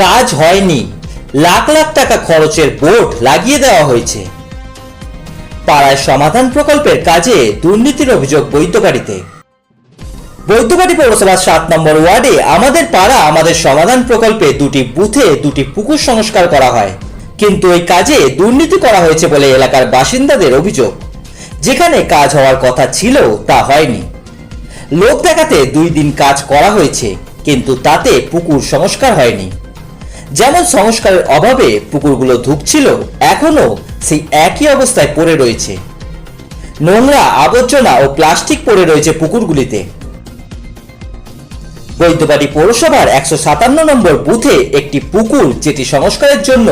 কাজ হয়নি, লাখ লাখ টাকা খরচের বোর্ড লাগিয়ে দেওয়া হয়েছে। পাড়ায় সমাধান প্রকল্পের কাজে দুর্নীতির অভিযোগ বৈদ্যবাড়িতে। বৈদ্যবাড়ি পৌরসভার 7 নম্বর ওয়ার্ডে আমাদের পাড়া আমাদের সমাধান প্রকল্পে 2টি বুথে 2টি পুকুর সংস্কার করা হয়, কিন্তু এই কাজে দুর্নীতি করা হয়েছে বলে এলাকার বাসিন্দাদের অভিযোগ। যেখানে কাজ হওয়ার কথা ছিল তা হয়নি। লোক দেখাতে 2 দিন কাজ করা হয়েছে, কিন্তু তাতে পুকুর সংস্কার হয়নি। যেমন সংস্কারের অভাবে পুকুরগুলো ধুঁকছিল, এখনো সেই একই অবস্থায় পড়ে রয়েছে। নোংরা, আবর্জনা ও প্লাস্টিক পড়ে রয়েছে পুকুরগুলিতে। বৈদ্যবাড়ি পৌরসভার 157 নম্বর বুথে একটি পুকুর, যেটি সংস্কারের জন্য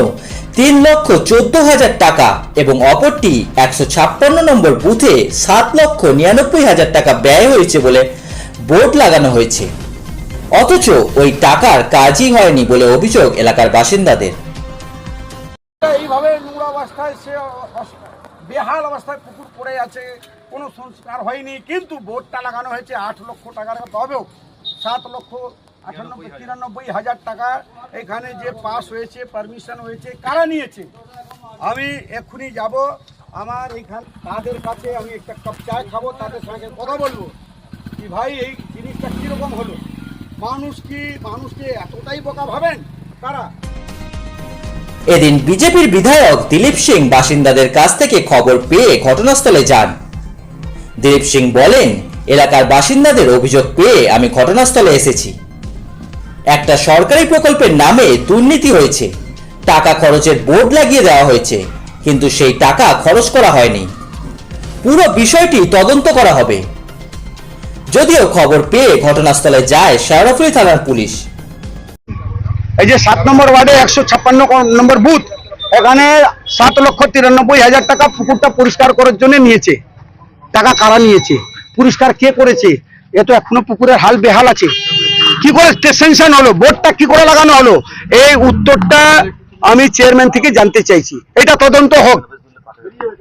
3,14,000 টাকা এবং অপরটি 156 নম্বর বুথে 7,99,000 টাকা ব্যয় হয়েছে বলে বোর্ড লাগানো হয়েছে। অথচ ওই টাকার কাজই হয়নি বলে অভিযোগ এলাকার বাসিন্দাদের। এইভাবে নোংরা অবস্থায় সে বেহাল অবস্থায় পুকুর পড়ে আছে, কোনো সংস্কার হয়নি। কিন্তু বোর্ডটা লাগানো হয়েছে 8 লক্ষ টাকার তবেও 7,98,93,000 টাকা এখানে যে পাস হয়েছে, পারমিশন হয়েছে, কারা নিয়েছে? আমি এক্ষুনি যাব আমার এইখান তাদের কাছে, আমি একটা কাপ চা খাবো, তাদের সঙ্গে কথা বলবো কি ভাই এই জিনিসটা কীরকম হলো। মানুষকে এতটাই বোকা ভাবেন তারা? এদিন বিজেপির বিধায়ক দিলীপ সিং বাসিন্দাদের কাছ থেকে খবর পেয়ে ঘটনাস্থলে যান। দিলীপ সিং বলেন, এলাকার বাসিন্দাদের অভিযোগ পেয়ে আমি ঘটনাস্থলে এসেছি। একটা সরকারি প্রকল্পের নামে দুর্নীতি হয়েছে, টাকা খরচের বোর্ড লাগিয়ে দেওয়া হয়েছে, কিন্তু সেই টাকা খরচ করা হয়নি। পুরো বিষয়টি তদন্ত করা হবে। যদিও খবর পেয়ে ঘটনাস্থলে যায় শেওড়াফুলি থানার পুলিশ। এই যে 7 নম্বর ওয়ার্ডে 156 নম্বর বুথ, এখানে 7,93,000 টাকা পুকুরটা পরিষ্কার করার জন্য নিয়েছে। টাকা কারা নিয়েছে, পরিষ্কার কে করেছে? এ তো এখনো পুকুরের হাল বেহাল আছে। কি করে স্যাংশন হলো, বোর্ডটা কি করে লাগানো হলো? এই উত্তরটা আমি চেয়ারম্যান থেকে জানতে চাইছি। এটা তদন্ত হোক,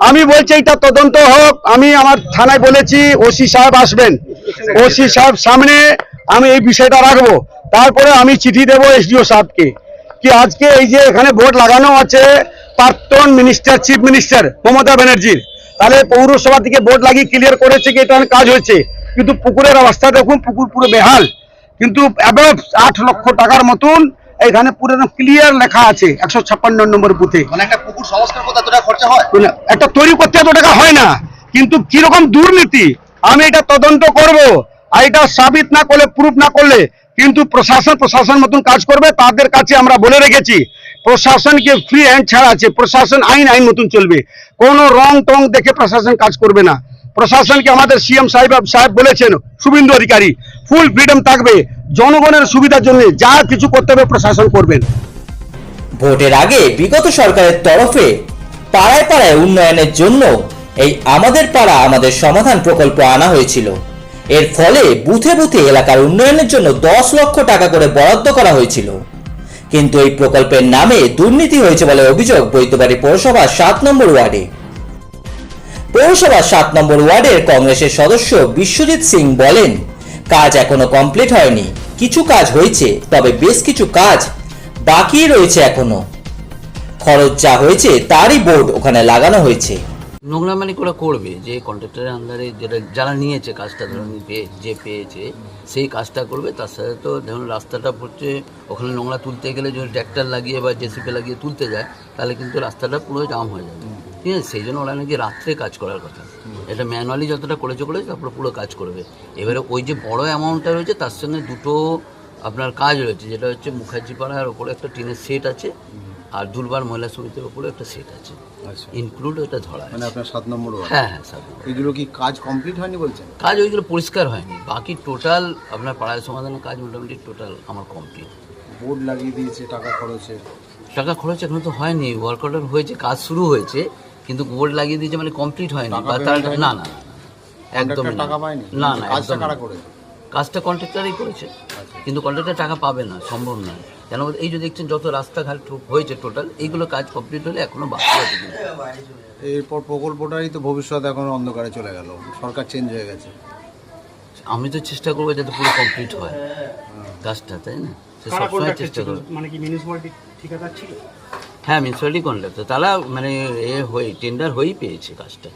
আমি বলছি এটা তদন্ত হোক। আমি আমার থানায় বলেছি ওসি সাহেব আসবেন, ওসি সাহেব সামনে আমি এই বিষয়টা রাখবো। তারপরে আমি চিঠি দেবো এসডিও সাহেবকে কি আজকে এই যে এখানে বোর্ড লাগানো আছে প্রাক্তন মিনিস্টার, চিফ মিনিস্টার মমতা ব্যানার্জির, তাহলে পৌরসভা থেকে বোর্ড লাগিয়ে ক্লিয়ার করেছে কি এটা কাজ হয়েছে, কিন্তু পুকুরের অবস্থা দেখুন, পুকুর পুরো বেহাল। কিন্তু অ্যাবভ 8 লক্ষ টাকার মতন এখানে পুরো ক্লিয়ার লেখা আছে 156 নম্বর বুথে। মানে একটা পুকুর সংস্কার করতে এত টাকা খরচা হয়? একটা তৈরি করতে এত টাকা হয় না, কিন্তু কিরকম দুর্নীতি আমি এটা তদন্ত করব। আর এটা সাবিত না করলে, প্রুফ না করলে কিন্তু প্রশাসন মতন কাজ করবে। তাদের কাছে আমরা বলে রেখেছি প্রশাসনকে ফ্রি হ্যান্ড ছাড়া আছে, প্রশাসন আইন মতন চলবে, কোনো রং টং দেখে প্রশাসন কাজ করবে না। প্রশাসনকে আমাদের সিএম সাহেব বলেছেন, শুভেন্দু অধিকারী, ফুল ফ্রিডম থাকবে, জনগণের সুবিধার জন্য যা কিছু করতে হবে প্রশাসন করবেন। ভোটের আগে বিগত সরকারের তরফে পাড়ায় পাড়ায় উন্নয়নের জন্য এই আমাদের পাড়া আমাদের সমাধান প্রকল্প আনা হয়েছিল। এর ফলে বুথে বুথে এলাকার উন্নয়নের জন্য 10 লক্ষ টাকা করে বরাদ্দ করা হয়েছিল। কিন্তু এই প্রকল্পের নামে দুর্নীতি হয়েছে বলে অভিযোগ বৈদ্যবাড়ি পৌরসভার 7 নম্বর ওয়ার্ডে। পৌরসভার 7 নম্বর ওয়ার্ডের কংগ্রেসের সদস্য বিশ্বজিৎ সিং বলেন, কাজ এখনো কমপ্লিট হয়নি, কিছু কাজ হয়েছে, তবে বেশ কিছু কাজ বাকি রয়েছে এখনো। খরচ যা হয়েছে তারই বোর্ড ওখানে লাগানো হয়েছে। নোংরামানি করে করবে যে কন্ট্রাক্টরের আন্ডারে যারা নিয়েছে কাজটা, ধরুন যে পেয়েছে সেই কাজটা করবে। তার সাথে তো ধরুন রাস্তাটা পড়ছে, ওখানে নোংরা তুলতে গেলে যদি ট্র্যাক্টর লাগিয়ে বা জেসিপি লাগিয়ে তুলতে যায় তাহলে কিন্তু রাস্তাটা পুরো জাম হয়ে যাবে। ঠিক আছে, সেই জন্য ওরা নাকি রাত্রে কাজ করার কথা। এটা ম্যানুয়ালি যতটা করেছে তারপরে পুরো কাজ করবে। এবারে ওই যে বড় অ্যামাউন্টটা রয়েছে তার সঙ্গে দুটো আপনার কাজ রয়েছে, যেটা হচ্ছে মুখার্জি পাড়ার ওপরে একটা টিনের সেট আছে, আর দুলবার মহিলা সমিতির ওপরে একটা সেট আছে, ইনক্লুড ওটা ধরা। মানে আপনার 7 নম্বর ওয়ার্ড? হ্যাঁ, 7 নম্বর। এগুলো কি কাজ কমপ্লিট হয়নি বলছেন? কাজ ওইগুলো পরিষ্কার হয়নি, বাকি টোটাল আপনার পাড়ায় সমাধানের কাজ মোটামুটি টোটাল আমার কমপ্লিট। বোর্ড লাগিয়ে দিয়েছে টাকা খরচ এখন তো হয়নি, ওয়ার্ক অর্ডার হয়েছে, কাজ শুরু হয়েছে, কিন্তু বোর্ড লাগিয়ে দিয়েছে মানে কমপ্লিট হয়নি। না, একদম টাকা পায়নি। না, কাজটা কারা করেছে? কাজটা কন্ট্রাক্টরই করেছে, কিন্তু কন্ট্রাক্টর টাকা পাবে না, সম্ভব নয়। কেন এই যে দেখছেন যত রাস্তাঘাট হয়েছে টোটাল, এইগুলো কাজ কমপ্লিট হলে এখনো বাকি আছে। এরপর প্রকল্পটাই তো ভবিষ্যৎ এখন অন্ধকারে চলে গেল, সরকার চেঞ্জ হয়ে গেছে। আমি তো চেষ্টা করবো যাতে পুরো কমপ্লিট হয় কাজটা, তাই না? সে কারা সবসময় কন্ট্রাক্টর চেষ্টা ছিল? করে। মানে কি মিউনিসিপ্যালিটি ঠিকাদার ছিল? হ্যাঁ, মিউনিসিপ্যালিটি কন্ট্রাক্টর, তারা মানে টেন্ডার হয়েই পেয়েছে কাজটা।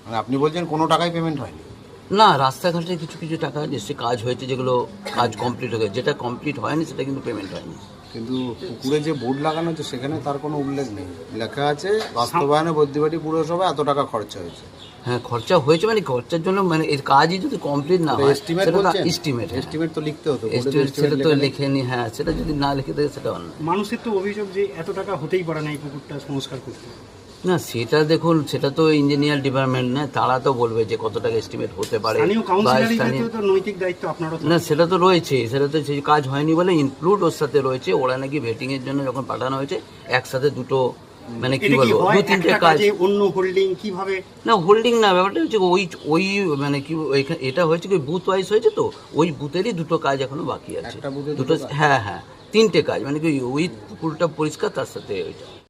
মানে আপনি বলছেন কোনো টাকাই পেমেন্ট হয়নি? না, রাস্তাঘাটে কিছু কিছু টাকা নিশ্চয়ই কাজ হয়েছে, যেগুলো কাজ কমপ্লিট হয়ে গেছে, যেটা কমপ্লিট হয়নি সেটা কিন্তু পেমেন্ট হয়নি। কিন্তু পুকুরে যে বোর্ড লাগানো হচ্ছে সেখানে তার কোনো উল্লেখ নেই, লেখা আছে বাস্তবায়নে বদ্যিবাটি পুরসভা এত টাকা খরচা হয়েছে। হ্যাঁ, খরচা হয়েছে, মানে খরচার জন্য মানে এর কাজই যদি কমপ্লিট না হয় এস্টিমেট সেটা বলছেন? এস্টিমেট, এস্টিমেট তো লিখতে হতো, এস্টিমেট সেটা তো লেখেনি। হ্যাঁ, সেটা যদি না লিখে দেয় সেটা অন্য। মানুষের তো অভিযোগ যে এত টাকা হতেই পারে না এই পুকুরটা সংস্কার করতে। না, সেটা দেখুন, সেটা তো ইঞ্জিনিয়ার ডিপার্টমেন্ট না, তারা তো বলবে যে কত টাকা এস্টিমেট হতে পারে। স্থানীয় বা কাউন্সিলরের স্থানীয়- তো নৈতিক দায়িত্ব আপনারও তো। না, সেটা তো রয়েছে, সেটা তো সেই কাজ হয়নি বলে ইনক্লুড ওর সাথে রয়েছে। ওরা নাকি ভেটিং এর জন্য যখন পাঠানো হয়েছে একসাথে দুটো, মানে কি এটা কি বলবো, হয় দু তিনটে একটা কাজ। কাজে অন্য হোল্ডিং কিভাবে? না, হোল্ডিং না, ব্যাপারটা হচ্ছে ওই মানে কি এটা হয়েছে কি বুথ ওয়াইজ হয়েছে, তো ওই বুথেরই দুটো কাজ এখনো বাকি আছে। একটা বুথে দুটো, হ্যাঁ হ্যাঁ, তিনটে কাজ, মানে কি ওই পুকুরটা পরিষ্কার তার সাথে ওইটা।